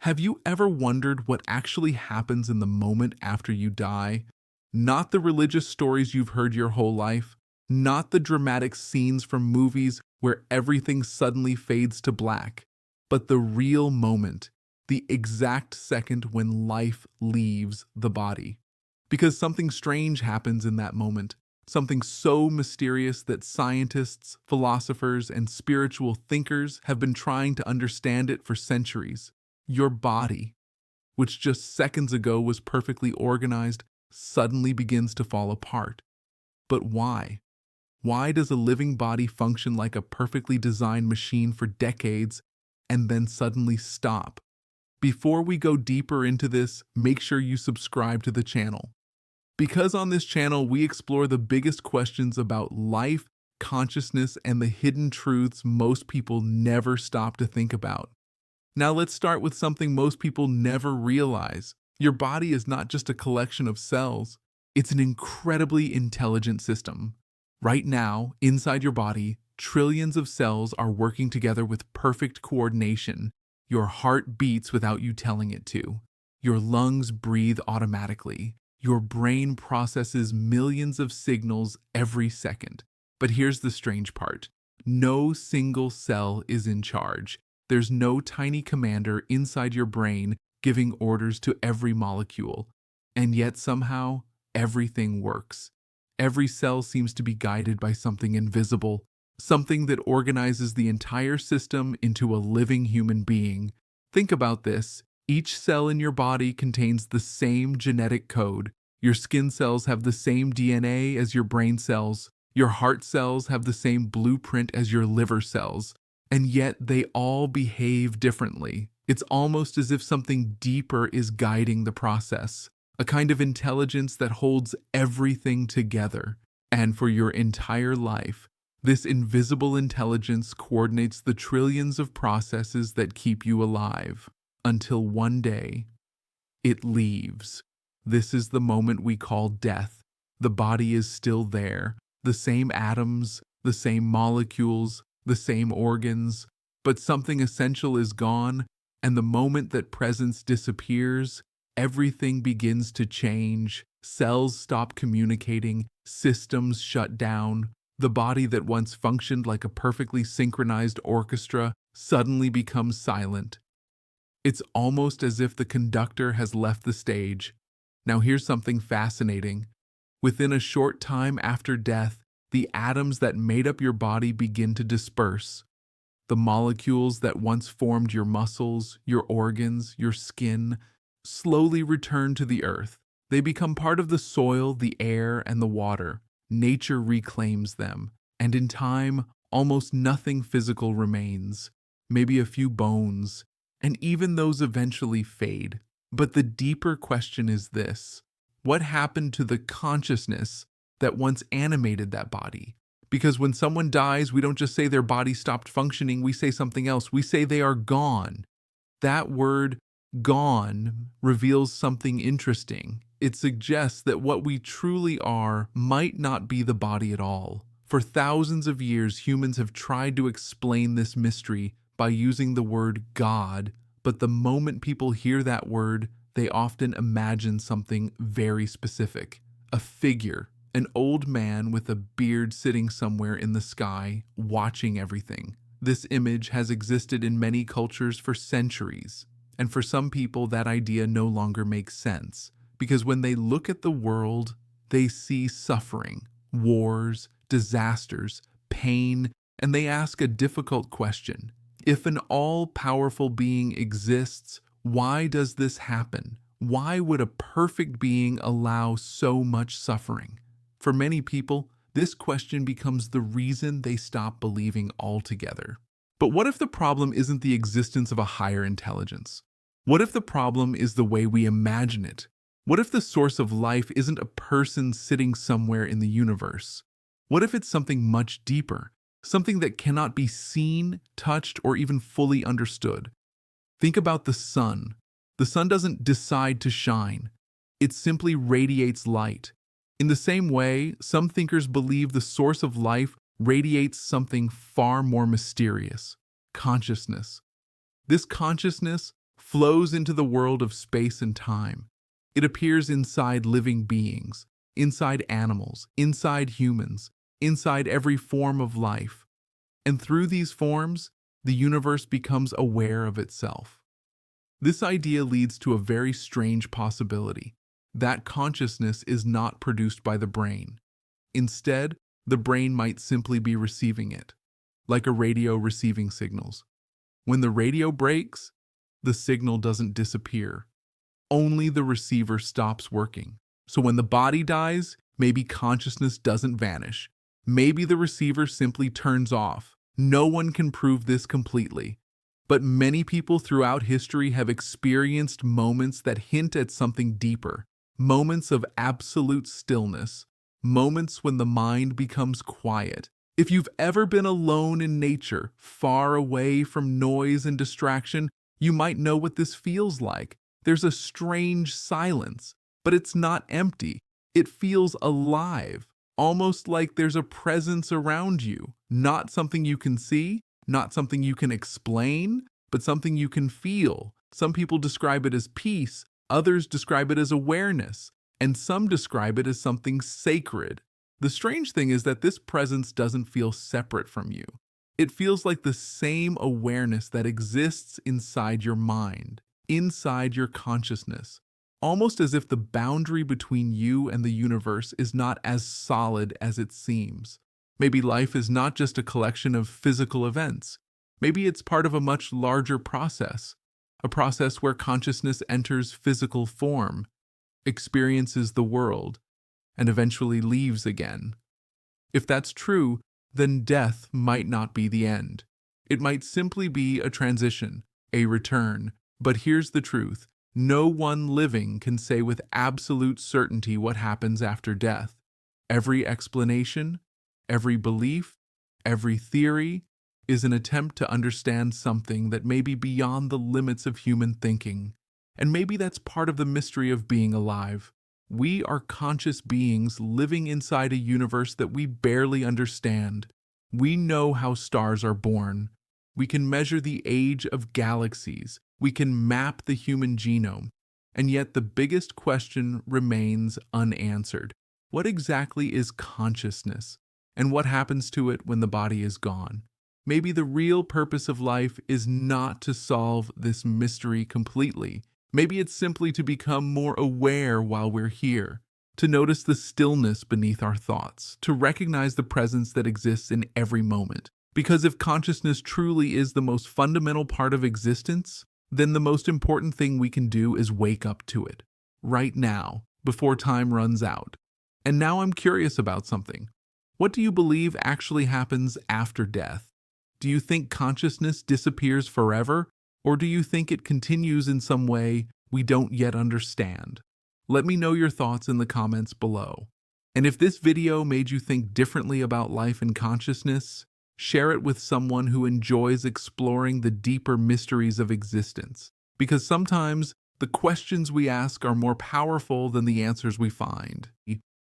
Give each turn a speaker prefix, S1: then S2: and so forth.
S1: Have you ever wondered what actually happens in the moment after you die? Not the religious stories you've heard your whole life, not the dramatic scenes from movies where everything suddenly fades to black, but the real moment, the exact second when life leaves the body. Because something strange happens in that moment, something so mysterious that scientists, philosophers, and spiritual thinkers have been trying to understand it for centuries. Your body, which just seconds ago was perfectly organized, suddenly begins to fall apart. But why? Why does a living body function like a perfectly designed machine for decades and then suddenly stop? Before we go deeper into this, make sure you subscribe to the channel. Because on this channel, we explore the biggest questions about life, consciousness, and the hidden truths most people never stop to think about. Now let's start with something most people never realize. Your body is not just a collection of cells, it's an incredibly intelligent system. Right now, inside your body, trillions of cells are working together with perfect coordination. Your heart beats without you telling it to. Your lungs breathe automatically. Your brain processes millions of signals every second. But here's the strange part. No single cell is in charge. There's no tiny commander inside your brain giving orders to every molecule. And yet somehow, everything works. Every cell seems to be guided by something invisible, something that organizes the entire system into a living human being. Think about this. Each cell in your body contains the same genetic code. Your skin cells have the same DNA as your brain cells. Your heart cells have the same blueprint as your liver cells. And yet they all behave differently. It's almost as if something deeper is guiding the process, a kind of intelligence that holds everything together. And for your entire life, this invisible intelligence coordinates the trillions of processes that keep you alive, until one day, it leaves. This is the moment we call death. The body is still there, the same atoms, the same molecules, the same organs, but something essential is gone, and the moment that presence disappears, everything begins to change. Cells stop communicating, systems shut down. The body that once functioned like a perfectly synchronized orchestra suddenly becomes silent. It's almost as if the conductor has left the stage. Now here's something fascinating. Within a short time after death, the atoms that made up your body begin to disperse. The molecules that once formed your muscles, your organs, your skin, slowly return to the earth. They become part of the soil, the air, and the water. Nature reclaims them, and in time, almost nothing physical remains. Maybe a few bones, and even those eventually fade. But the deeper question is this: what happened to the consciousness that once animated that body? Because when someone dies, we don't just say their body stopped functioning, we say something else. We say they are gone. That word, gone, reveals something interesting. It suggests that what we truly are might not be the body at all. For thousands of years, humans have tried to explain this mystery by using the word God, but the moment people hear that word, they often imagine something very specific. A figure, an old man with a beard sitting somewhere in the sky, watching everything. This image has existed in many cultures for centuries, and for some people that idea no longer makes sense, because when they look at the world, they see suffering, wars, disasters, pain, and they ask a difficult question. If an all-powerful being exists, why does this happen? Why would a perfect being allow so much suffering? For many people, this question becomes the reason they stop believing altogether. But what if the problem isn't the existence of a higher intelligence? What if the problem is the way we imagine it? What if the source of life isn't a person sitting somewhere in the universe? What if it's something much deeper, something that cannot be seen, touched, or even fully understood? Think about the sun. The sun doesn't decide to shine. It simply radiates light. In the same way, some thinkers believe the source of life radiates something far more mysterious: consciousness. This consciousness, flows into the world of space and time. It appears inside living beings, inside animals, inside humans, inside every form of life. And through these forms, the universe becomes aware of itself. This idea leads to a very strange possibility, that consciousness is not produced by the brain. Instead, the brain might simply be receiving it, like a radio receiving signals. When the radio breaks, the signal doesn't disappear. Only the receiver stops working. So when the body dies, maybe consciousness doesn't vanish. Maybe the receiver simply turns off. No one can prove this completely. But many people throughout history have experienced moments that hint at something deeper. Moments of absolute stillness. Moments when the mind becomes quiet. If you've ever been alone in nature, far away from noise and distraction, you might know what this feels like. There's a strange silence, but it's not empty. It feels alive, almost like there's a presence around you. Not something you can see, not something you can explain, but something you can feel. Some people describe it as peace, others describe it as awareness, and some describe it as something sacred. The strange thing is that this presence doesn't feel separate from you. It feels like the same awareness that exists inside your mind, inside your consciousness, almost as if the boundary between you and the universe is not as solid as it seems. Maybe life is not just a collection of physical events. Maybe it's part of a much larger process, a process where consciousness enters physical form, experiences the world, and eventually leaves again. If that's true, then death might not be the end. It might simply be a transition, a return. But here's the truth. No one living can say with absolute certainty what happens after death. Every explanation, every belief, every theory is an attempt to understand something that may be beyond the limits of human thinking. And maybe that's part of the mystery of being alive. We are conscious beings living inside a universe that we barely understand. We know how stars are born. We can measure the age of galaxies. We can map the human genome. And yet the biggest question remains unanswered. What exactly is consciousness? And what happens to it when the body is gone? Maybe the real purpose of life is not to solve this mystery completely. Maybe it's simply to become more aware while we're here, to notice the stillness beneath our thoughts, to recognize the presence that exists in every moment. Because if consciousness truly is the most fundamental part of existence, then the most important thing we can do is wake up to it, right now, before time runs out. And now I'm curious about something. What do you believe actually happens after death? Do you think consciousness disappears forever? Or do you think it continues in some way we don't yet understand? Let me know your thoughts in the comments below. And if this video made you think differently about life and consciousness, share it with someone who enjoys exploring the deeper mysteries of existence. Because sometimes the questions we ask are more powerful than the answers we find.